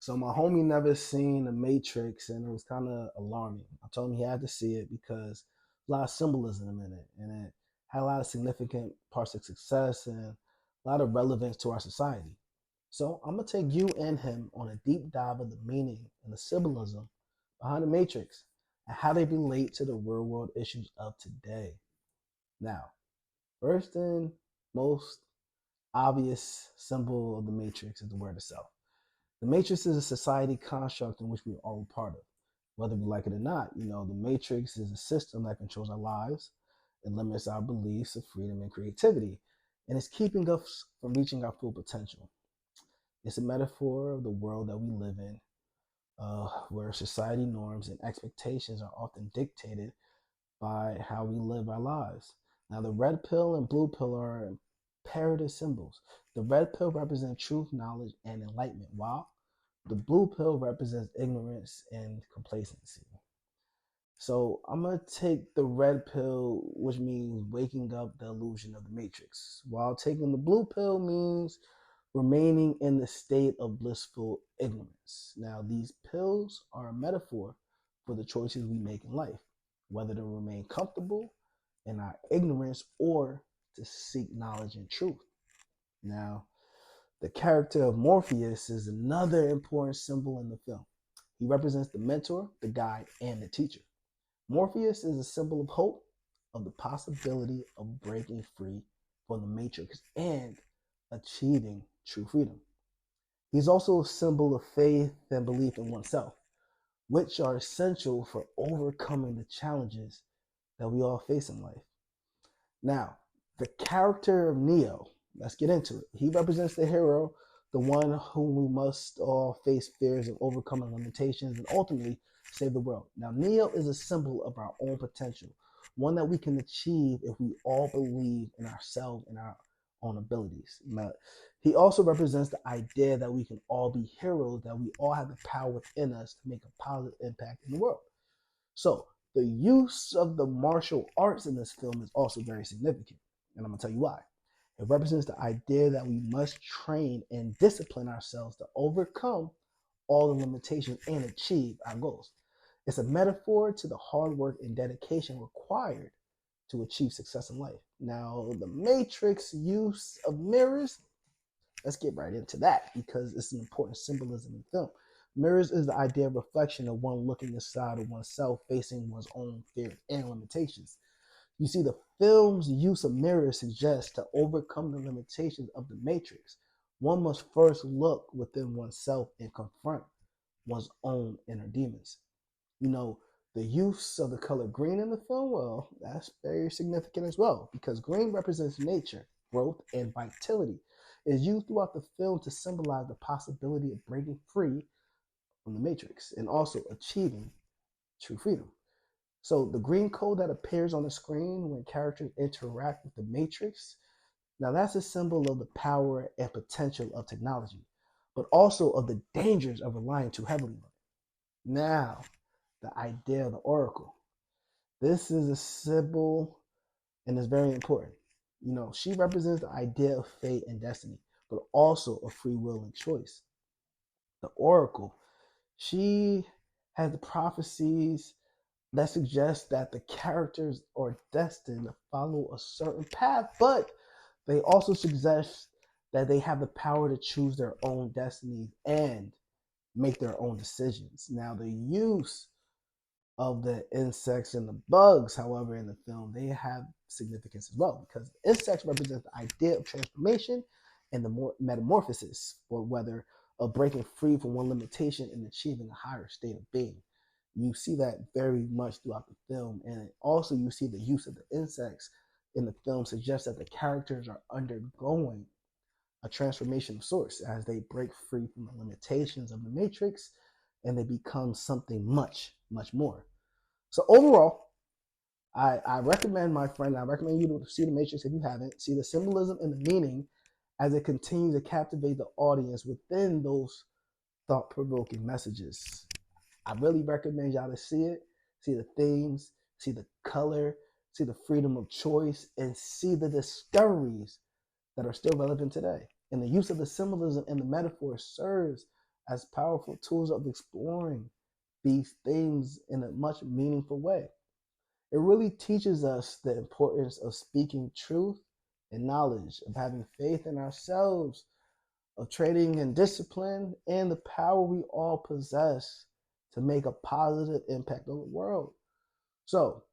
So my homie never seen the Matrix, and it was kind of alarming. I told him he had to see it because a lot of symbolism in it, and it had a lot of significant parts of success and a lot of relevance to our society. So I'm gonna take you and him on a deep dive of the meaning and the symbolism behind the Matrix and how they relate to the real world issues of today. Now, first and most obvious symbol of the Matrix is the word itself. The Matrix is a society construct in which we are all a part of, whether we like it or not. The Matrix is a system that controls our lives. It limits our beliefs of freedom and creativity, and it's keeping us from reaching our full potential. It's a metaphor of the world that we live in, where society norms and expectations are often dictated by how we live our lives. Now, the red pill and blue pill are imperative symbols. The red pill represents truth, knowledge, and enlightenment, while the blue pill represents ignorance and complacency. So I'm going to take the red pill, which means waking up the illusion of the matrix, while taking the blue pill means remaining in the state of blissful ignorance. Now, these pills are a metaphor for the choices we make in life, whether to remain comfortable in our ignorance or to seek knowledge and truth. Now, the character of Morpheus is another important symbol in the film. He represents the mentor, the guide, and the teacher. Morpheus is a symbol of hope, of the possibility of breaking free from the matrix and achieving true freedom. He's also a symbol of faith and belief in oneself, which are essential for overcoming the challenges that we all face in life. Now, the character of Neo, let's get into it. He represents the hero, the one whom we must all face fears of overcoming limitations and ultimately save the world. Now, Neo is a symbol of our own potential, one that we can achieve if we all believe in ourselves and our own abilities. Now, he also represents the idea that we can all be heroes, that we all have the power within us to make a positive impact in the world. So, the use of the martial arts in this film is also very significant, and I'm going to tell you why. It represents the idea that we must train and discipline ourselves to overcome all the limitations and achieve our goals. It's a metaphor to the hard work and dedication required to achieve success in life. Now, the Matrix use of mirrors, let's get right into that because it's an important symbolism in film. Mirrors is the idea of reflection of one looking inside of oneself, facing one's own fears and limitations. You see, the film's use of mirrors suggests to overcome the limitations of the matrix, one must first look within oneself and confront one's own inner demons. You know, the use of the color green in the film, well, that's very significant as well because green represents nature, growth, and vitality. It is used throughout the film to symbolize the possibility of breaking free from the matrix and also achieving true freedom. So the green code that appears on the screen when characters interact with the matrix, now that's a symbol of the power and potential of technology, but also of the dangers of relying too heavily on it. Now, the idea of the oracle. This is a symbol and is very important. She represents the idea of fate and destiny, but also of free will and choice. The oracle, she has the prophecies that suggests that the characters are destined to follow a certain path, but they also suggest that they have the power to choose their own destiny and make their own decisions. Now, the use of the insects and the bugs, however, in the film, they have significance as well because insects represent the idea of transformation and the metamorphosis, or whether of breaking free from one limitation and achieving a higher state of being. You see that very much throughout the film, and also you see the use of the insects in the film suggests that the characters are undergoing a transformation of sorts as they break free from the limitations of the matrix and they become something much, much more. So overall, I recommend, my friend, I recommend you to see the Matrix if you haven't. See the symbolism and the meaning as it continues to captivate the audience within those thought-provoking messages. I really recommend y'all to see it, see the themes, see the color, see the freedom of choice, and see the discoveries that are still relevant today. And the use of the symbolism and the metaphor serves as powerful tools of exploring these themes in a much meaningful way. It really teaches us the importance of speaking truth and knowledge, of having faith in ourselves, of trading in discipline, and the power we all possess to make a positive impact on the world. So,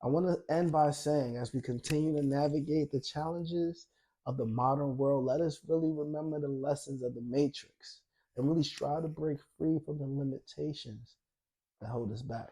I want to end by saying, as we continue to navigate the challenges of the modern world, let us really remember the lessons of the Matrix and really strive to break free from the limitations that hold us back.